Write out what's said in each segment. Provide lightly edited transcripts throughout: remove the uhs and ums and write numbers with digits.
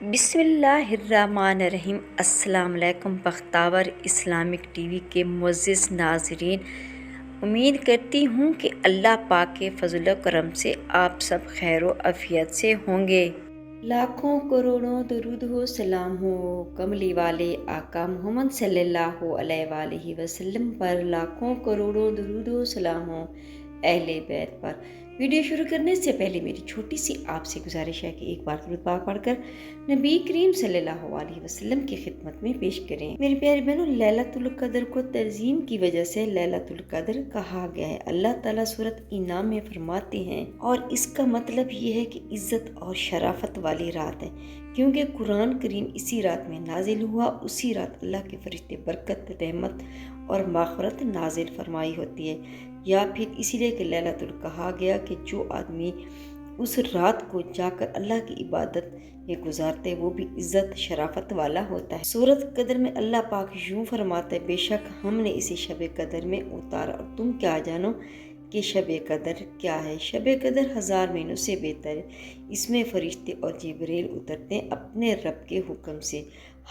بسم اللہ الرحمن الرحیم۔ السلام علیکم بختاور اسلامک ٹی وی کے معزز ناظرین، امید کرتی ہوں کہ اللہ پاک کے فضل و کرم سے آپ سب خیر و عافیت سے ہوں گے۔ لاکھوں کروڑوں درود ہو، سلام ہو کملی والے آقا محمد صلی اللہ علیہ وآلہ وسلم پر، لاکھوں کروڑوں درود ہو، سلام ہو اہل بیت پر۔ ویڈیو شروع کرنے سے پہلے میری چھوٹی سی آپ سے گزارش ہے کہ ایک بار درود پاک پڑھ کر نبی کریم صلی اللہ علیہ وسلم کی خدمت میں پیش کریں۔ میری پیاری بہنوں، لیلۃ القدر کو تعظیم کی وجہ سے لیلۃ القدر کہا گیا ہے۔ اللہ تعالیٰ سورۃ انعام میں فرماتے ہیں، اور اس کا مطلب یہ ہے کہ عزت اور شرافت والی رات ہے، کیونکہ قرآن کریم اسی رات میں نازل ہوا۔ اسی رات اللہ کے فرشتے برکت، رحمت اور مغفرت نازل فرمائی ہوتی ہے، یا پھر اسی لیے کہ لیلۃ القدر کہا گیا کہ جو آدمی اس رات کو جا کر اللہ کی عبادت میں گزارتے وہ بھی عزت شرافت والا ہوتا ہے۔ سورۃ قدر میں اللہ پاک یوں فرماتا ہے، بے شک ہم نے اسے شب قدر میں اتارا، اور تم کیا جانو کہ شب قدر کیا ہے۔ شب قدر 1000 مہینوں سے بہتر ہے۔ اس میں فرشتے اور جبریل اترتے ہیں اپنے رب کے حکم سے،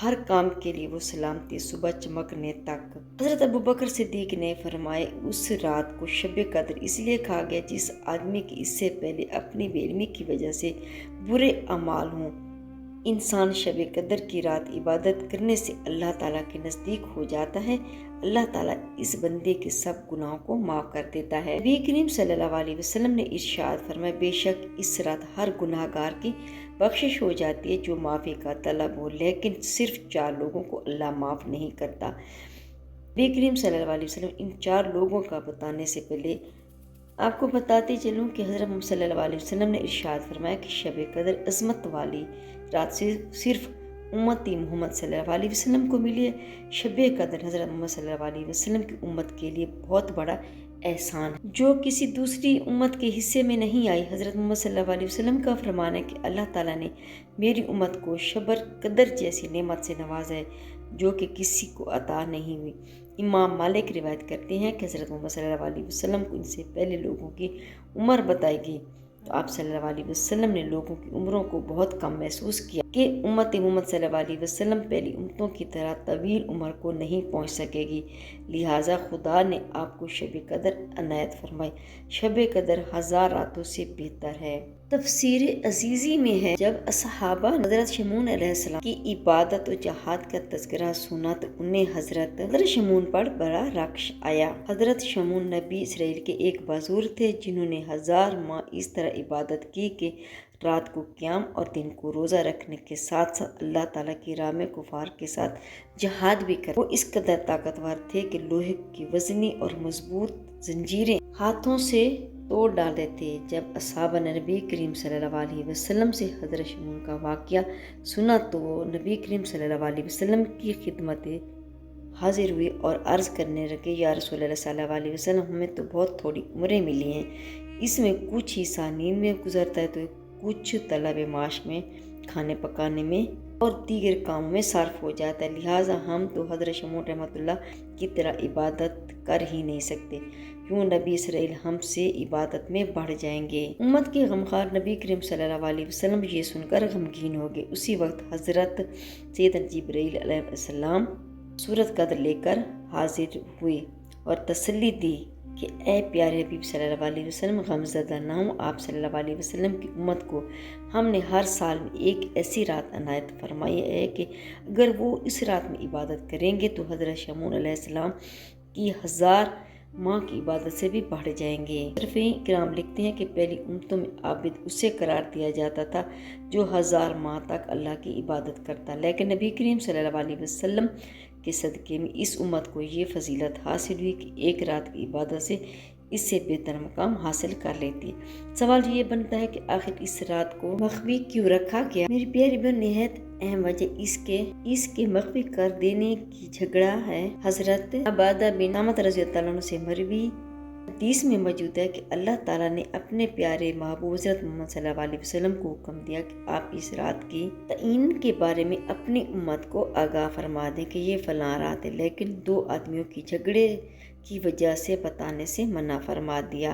ہر کام کے لیے وہ سلامتی صبح چمکنے تک۔ حضرت ابوبکر صدیق نے فرمایا، اس رات کو شب قدر اس لیے کہا گیا جس آدمی کی اس سے پہلے اپنی بے علمی کی وجہ سے برے اعمال ہوں۔ انسان شب قدر کی رات عبادت کرنے سے اللہ تعالیٰ کے نزدیک ہو جاتا ہے۔ اللہ تعالیٰ اس بندے کے سب گناہوں کو معاف کر دیتا ہے۔ نبی کریم صلی اللہ علیہ وسلم نے ارشاد فرمایا، بے شک اس رات ہر گناہ گار کی بخشش ہو جاتی ہے جو معافی کا طلب ہو، لیکن صرف 4 لوگوں کو اللہ معاف نہیں کرتا۔ نبی کریم صلی اللہ علیہ وسلم ان 4 لوگوں کا بتانے سے پہلے آپ کو بتاتے چلوں کہ حضرت محمد صلی اللہ علیہ وسلم نے ارشاد فرمایا کہ شب قدر عظمت والی رات سے صرف امتی محمد صلی اللہ علیہ وسلم کو ملی ہے۔ شب قدر حضرت محمد صلی اللہ علیہ وسلم کی امت کے لیے بہت بڑا احسان ہے جو کسی دوسری امت کے حصے میں نہیں آئی۔ حضرت محمد صلی اللہ علیہ وسلم کا فرمان ہے کہ اللہ تعالیٰ نے میری امت کو شب قدر جیسی نعمت سے نوازا ہے جو کہ کسی کو عطا نہیں ہوئی۔ امام مالک روایت کرتے ہیں کہ حضرت محمد صلی اللہ علیہ وسلم کو ان سے پہلے لوگوں کی عمر بتائی گئی تو آپ صلی اللہ علیہ وسلم نے لوگوں کی عمروں کو بہت کم محسوس کیا کہ امت محمد صلی اللہ علیہ وسلم پہلی امتوں کی طرح طویل عمر کو نہیں پہنچ سکے گی، لہٰذا خدا نے آپ کو شب قدر عنایت فرمائی۔ شب قدر 1000 راتوں سے بہتر ہے۔ تفسیر عزیزی میں ہے، جب اصحابہ حضرت شمعون علیہ السلام کی عبادت و جہاد کا تذکرہ سنا تو انہیں حضرت شمعون پر بڑا رشک آیا۔ حضرت شمعون نبی اسرائیل کے ایک بزرگ تھے جنہوں نے 1000 ماہ اس طرح عبادت کی کہ رات کو قیام اور دن کو روزہ رکھنے کے ساتھ ساتھ اللہ تعالیٰ کی راہ میں کفار کے ساتھ جہاد بھی کرتے۔ وہ اس قدر طاقتور تھے کہ لوہے کی وزنی اور مضبوط زنجیریں ہاتھوں سے توڑ ڈالتے تھے۔ جب اصحابہ نے نبی کریم صلی اللہ علیہ وسلم سے حضرت شمعون کا واقعہ سنا تو وہ نبی کریم صلی اللہ علیہ وسلم کی خدمت حاضر ہوئے اور عرض کرنے لگے، یا رسول اللہ صلی اللہ علیہ وسلم، ہمیں تو بہت تھوڑی عمریں ملی ہیں، اس میں کچھ حصہ نیند میں گزرتا ہے تو کچھ طلب معاش میں، کھانے پکانے میں اور دیگر کاموں میں صرف ہو جاتا ہے، لہٰذا ہم تو حضرت شمعون رحمۃ اللہ کی طرح عبادت کر ہی نہیں سکتے، کیوں نبی اسرائیل ہم سے عبادت میں بڑھ جائیں گے۔ امت کے غمخوار نبی کریم صلی اللہ علیہ وسلم یہ سن کر غمگین ہو گئے۔ اسی وقت حضرت سیدنا جبرائیل علیہ السلام سورۃ قدر لے کر حاضر ہوئے اور تسلی دی کہ اے پیارے حبیب صلی اللہ علیہ وسلم، غمزدہ نہ ہوں۔ آپ صلی اللہ علیہ وسلم کی امت کو ہم نے ہر سال میں ایک ایسی رات عنایت فرمائی ہے کہ اگر وہ اس رات میں عبادت کریں گے تو حضرت شمعون علیہ السلام کی 1000 ماہ کی عبادت سے بھی بڑھ جائیں گے۔ مفسرین کرام لکھتے ہیں کہ پہلی امتوں میں عابد اسے قرار دیا جاتا تھا جو 1000 ماہ تک اللہ کی عبادت کرتا، لیکن نبی کریم صلی اللہ علیہ وسلم کے صدقے میں اس امت کو یہ فضیلت حاصل ہوئی کہ ایک رات کی عبادت سے اس سے بہتر مقام حاصل کر لیتی ہے۔ سوال یہ بنتا ہے کہ آخر اس رات کو مخفی کیوں رکھا گیا؟ میری پیاری بہن، نہایت اہم وجہ اس کے مخفی کر دینے کی جھگڑا ہے۔ حضرت عبادہ بن صامت رضی اللہ عنہ سے مروی حدیث میں موجود ہے کہ اللہ تعالیٰ نے اپنے پیارے محبوب حضرت محمد صلی اللہ علیہ وسلم کو حکم دیا کہ آپ اس رات کی تعین کے بارے میں اپنی امت کو آگاہ فرما دیں کہ یہ فلاں رات ہے، لیکن 2 آدمیوں کی جھگڑے کی وجہ سے بتانے سے منع فرما دیا۔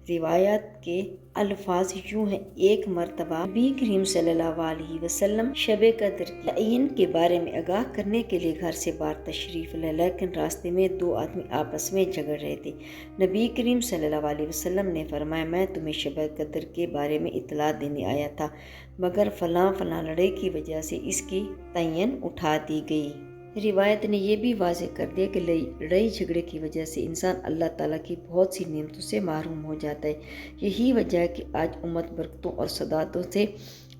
روایات کے الفاظ یوں ہیں: ایک مرتبہ نبی کریم صلی اللہ علیہ وسلم شب قدر کے تعین کے بارے میں آگاہ کرنے کے لیے گھر سے باہر تشریف لائے، لیکن راستے میں دو آدمی آپس میں جھگڑ رہے تھے۔ نبی کریم صلی اللہ علیہ وسلم نے فرمایا، میں تمہیں شب قدر کے بارے میں اطلاع دینے آیا تھا، مگر فلاں لڑائی کی وجہ سے اس کی تعین اٹھا دی گئی۔ روایت نے یہ بھی واضح کر دیا کہ لڑائی جھگڑے کی وجہ سے انسان اللہ تعالیٰ کی بہت سی نعمتوں سے محروم ہو جاتا ہے۔ یہی وجہ ہے کہ آج امت برکتوں اور سعادتوں سے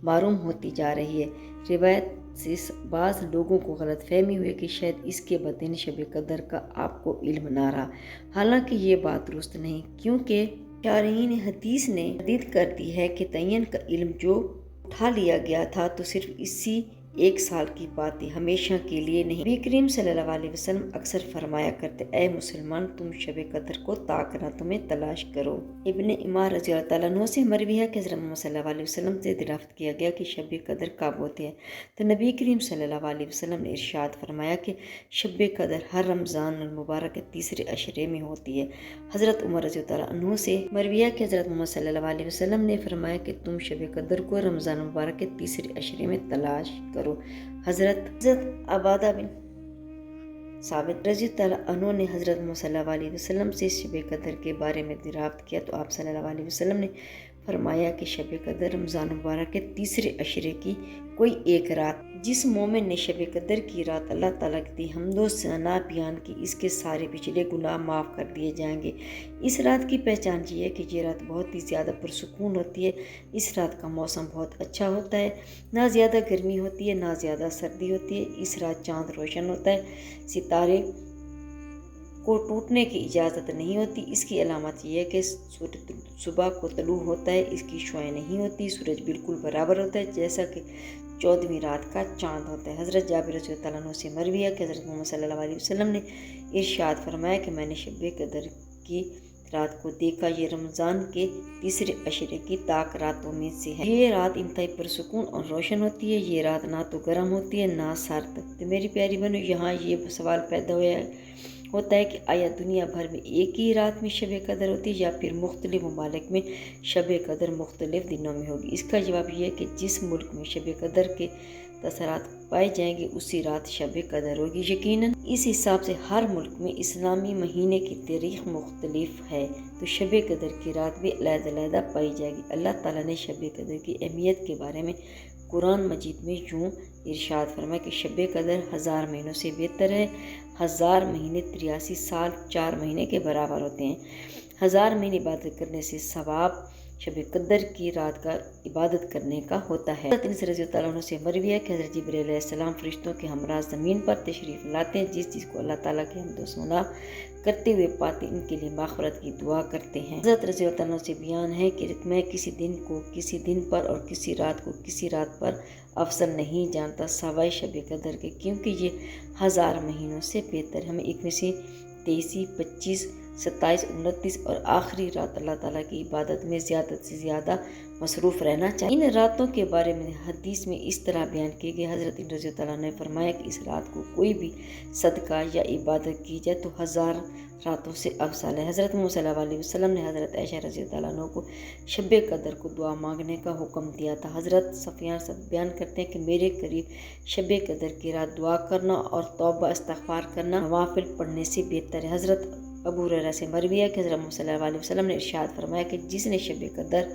محروم ہوتی جا رہی ہے۔ روایت سے بعض لوگوں کو غلط فہمی ہوئی کہ شاید اس کے بدن شب قدر کا آپ کو علم نہ رہا، حالانکہ یہ بات درست نہیں، کیونکہ شارحین حدیث نے تردید کر دی ہے کہ تعین کا علم جو اٹھا لیا گیا تھا تو صرف اسی ایک سال کی بات تھی، ہمیشہ کے لیے نہیں۔ نبی کریم صلی اللہ علیہ وسلم اکثر فرمایا کرتے، اے مسلمان، تم شب قدر کو تاکنا، تمہیں تلاش کرو۔ ابن عمر رضی اللہ تعالیٰ عنہ سے مروی ہے کہ حضرت محمد صلی اللہ علیہ وسلم سے دریافت کیا گیا کہ شب قدر کب ہوتی ہے، تو نبی کریم صلی اللہ علیہ وسلم نے ارشاد فرمایا کہ شب قدر ہر رمضان المبارک کے تیسرے عشرے میں ہوتی ہے۔ حضرت عمر رضی اللہ تعالیٰ عنہ سے مروی ہے کہ حضرت محمد صلی اللہ علیہ وسلم نے فرمایا کہ تم شب قدر کو رمضان المبارک کے تیسرے عشرے میں تلاش کرو۔ حضرت عبادہ بن ثابت رضی اللہ عنہ نے حضرت محمد صلی اللہ علیہ وسلم سے شب قدر کے بارے میں دریافت کیا تو آپ صلی اللہ علیہ وسلم نے فرمایا کہ شب قدر رمضان مبارک کے تیسرے عشرے کی کوئی ایک رات، جس مومن نے شب قدر کی رات اللہ تعالیٰ کی حمد و ثنا بیان کی، اس کے سارے پچھلے گناہ معاف کر دیے جائیں گے۔ اس رات کی پہچان یہ ہے کہ یہ رات بہت ہی زیادہ پرسکون ہوتی ہے۔ اس رات کا موسم بہت اچھا ہوتا ہے، نہ زیادہ گرمی ہوتی ہے نہ زیادہ سردی ہوتی ہے۔ اس رات چاند روشن ہوتا ہے، ستارے کو ٹوٹنے کی اجازت نہیں ہوتی۔ اس کی علامت یہ ہے کہ سورج صبح کو طلوع ہوتا ہے، اس کی شعاعیں نہیں ہوتی، سورج بالکل برابر ہوتا ہے جیسا کہ 14ویں رات کا چاند ہوتا ہے۔ حضرت جابر رضی اللہ عنہ سے مروی ہے کہ حضرت محمد صلی اللہ علیہ وسلم نے ارشاد فرمایا کہ میں نے شب قدر کی رات کو دیکھا، یہ رمضان کے تیسرے عشرے کی تاک راتوں میں سے ہے۔ یہ رات انتہائی پرسکون اور روشن ہوتی ہے، یہ رات نہ تو گرم ہوتی ہے نہ سرد۔ تو میری پیاری بہنوں، یہاں یہ سوال پیدا ہوتا ہے کہ آیا دنیا بھر میں ایک ہی رات میں شب قدر ہوتی ہے یا پھر مختلف ممالک میں شب قدر مختلف دنوں میں ہوگی؟ اس کا جواب یہ ہے کہ جس ملک میں شب قدر کے تاثرات پائے جائیں گے اسی رات شب قدر ہوگی۔ یقیناً اس حساب سے ہر ملک میں اسلامی مہینے کی تاریخ مختلف ہے، تو شب قدر کی رات بھی علیحدہ علیحدہ پائی جائے گی۔ اللہ تعالیٰ نے شب قدر کی اہمیت کے بارے میں قرآن مجید میں یوں ارشاد فرمایا کہ شب قدر 1000 مہینوں سے بہتر ہے۔ 1000 مہینے 83 سال 4 مہینے کے برابر ہوتے ہیں۔ 1000 مہینے عبادت کرنے سے ثواب شب قدر کی رات کا عبادت کرنے کا ہوتا ہے۔ حضرت انس رضی اللہ عنہ سے مروی ہے کہ حضرت جبرائیل علیہ السلام فرشتوں کے ہمراہ زمین پر تشریف لاتے ہیں، جس چیز کو اللہ تعالیٰ کی حمد و ثنا کرتے ہوئے پاتے ان کے لیے مغفرت کی دعا کرتے ہیں۔ حضرت رضی اللہ عنہ سے بیان ہے کہ میں کسی دن کو کسی دن پر اور کسی رات کو کسی رات پر افضل نہیں جانتا سوائے شب قدر کے، کیونکہ یہ 1000 مہینوں سے بہتر ہے۔ ہمیں 21، 23، 25، 27، 29 اور آخری رات اللہ تعالیٰ کی عبادت میں زیادہ سے زیادہ مصروف رہنا چاہیے۔ ان راتوں کے بارے میں حدیث میں اس طرح بیان کی گئی، حضرت رضی اللہ عنہ نے فرمایا کہ اس رات کو کوئی بھی صدقہ یا عبادت کی جائے تو 1000 راتوں سے افضل ہے۔ حضرت محمد صلی اللہ علیہ وسلم نے حضرت عائشہ رضی اللہ عنہ کو شب قدر کو دعا مانگنے کا حکم دیا تھا۔ حضرت سفیان بیان کرتے ہیں کہ میرے قریب شب قدر کی رات دعا کرنا اور توبہ استغفار کرنا نوافل پڑھنے سے بہتر ہے۔ حضرت ابو ہریرہ سے مروی ہے کہ حضرت محمد صلی اللہ علیہ وسلم نے ارشاد فرمایا کہ جس نے شب قدر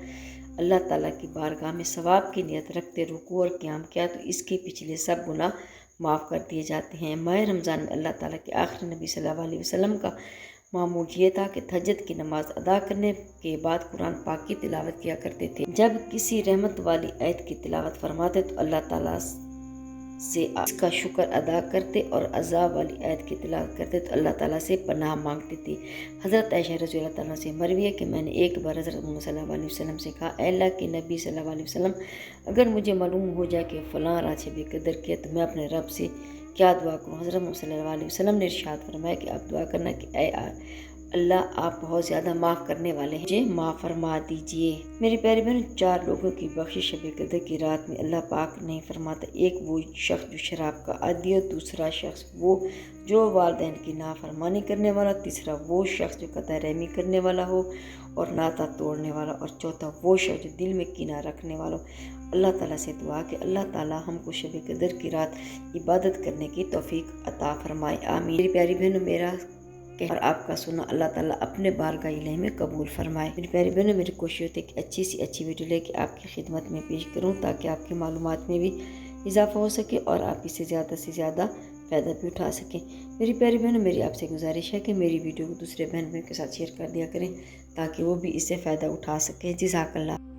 اللہ تعالیٰ کی بارگاہ میں ثواب کی نیت رکھتے رکوع اور قیام کیا تو اس کے پچھلے سب گناہ معاف کر دیے جاتے ہیں۔ ماہ رمضان میں اللہ تعالیٰ کے آخری نبی صلی اللہ علیہ وسلم کا معمول یہ تھا کہ تہجد کی نماز ادا کرنے کے بعد قرآن پاک کی تلاوت کیا کرتے تھے۔ جب کسی رحمت والی آیت کی تلاوت فرماتے تو اللہ تعالیٰ سے اس کا شکر ادا کرتے اور عذاب والی آیت کی تلاوت کرتے تو اللہ تعالیٰ سے پناہ مانگتے تھے۔ حضرت عائشہ رضی اللہ تعالیٰ سے مروی ہے کہ میں نے ایک بار حضرت محمد صلی اللہ علیہ وسلم سے کہا، اے اللہ کے نبی صلی اللہ علیہ وسلم، اگر مجھے معلوم ہو جائے کہ فلاں رات شب قدر کی ہے تو میں اپنے رب سے کیا دعا کروں؟ حضرت محمد صلی اللہ علیہ وسلم نے ارشاد فرمایا کہ آپ دعا کرنا کہ اے اللہ آپ بہت زیادہ معاف کرنے والے ہیں، مجھے معاف فرما دیجئے۔ میری پیاری بہن، 4 لوگوں کی بخشش شب قدر کی رات میں اللہ پاک نہیں فرماتا۔ ایک وہ شخص جو شراب کا عادی ہو، دوسرا شخص وہ جو والدین کی نافرمانی کرنے والا، تیسرا وہ شخص جو قطع رحمی کرنے والا ہو اور ناتا توڑنے والا، اور چوتھا وہ شخص جو دل میں کینہ رکھنے والا ہو۔ اللہ تعالیٰ سے دعا کہ اللہ تعالیٰ ہم کو شب قدر کی رات عبادت کرنے کی توفیق عطا فرمائے، آمین۔ میری پیاری بہنوں، میرا اور آپ کا سنا اللہ تعالیٰ اپنے بارگاہ الہی میں قبول فرمائے۔ میری پیاری بہنوں، میری کوشش ہوتی ہے کہ اچھی سی اچھی ویڈیو لے کے آپ کی خدمت میں پیش کروں تاکہ آپ کی معلومات میں بھی اضافہ ہو سکے اور آپ اس سے زیادہ فائدہ بھی اٹھا سکیں۔ میری پیاری بہنوں، میری آپ سے گزارش ہے کہ میری ویڈیو کو دوسرے بہن بھائیوں کے ساتھ شیئر کر دیا کریں تاکہ وہ بھی اس سے فائدہ اٹھا سکیں۔ جزاک اللہ۔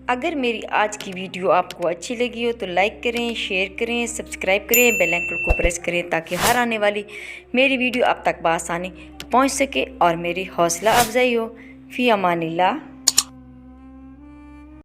اگر میری آج کی ویڈیو آپ کو اچھی لگی ہو تو لائک کریں، شیئر کریں، سبسکرائب کریں، بیل آئکن کو پریس کریں تاکہ ہر آنے والی میری ویڈیو آپ تک بآسانی پہنچ سکے اور میری حوصلہ افزائی ہو۔ فی امان اللہ۔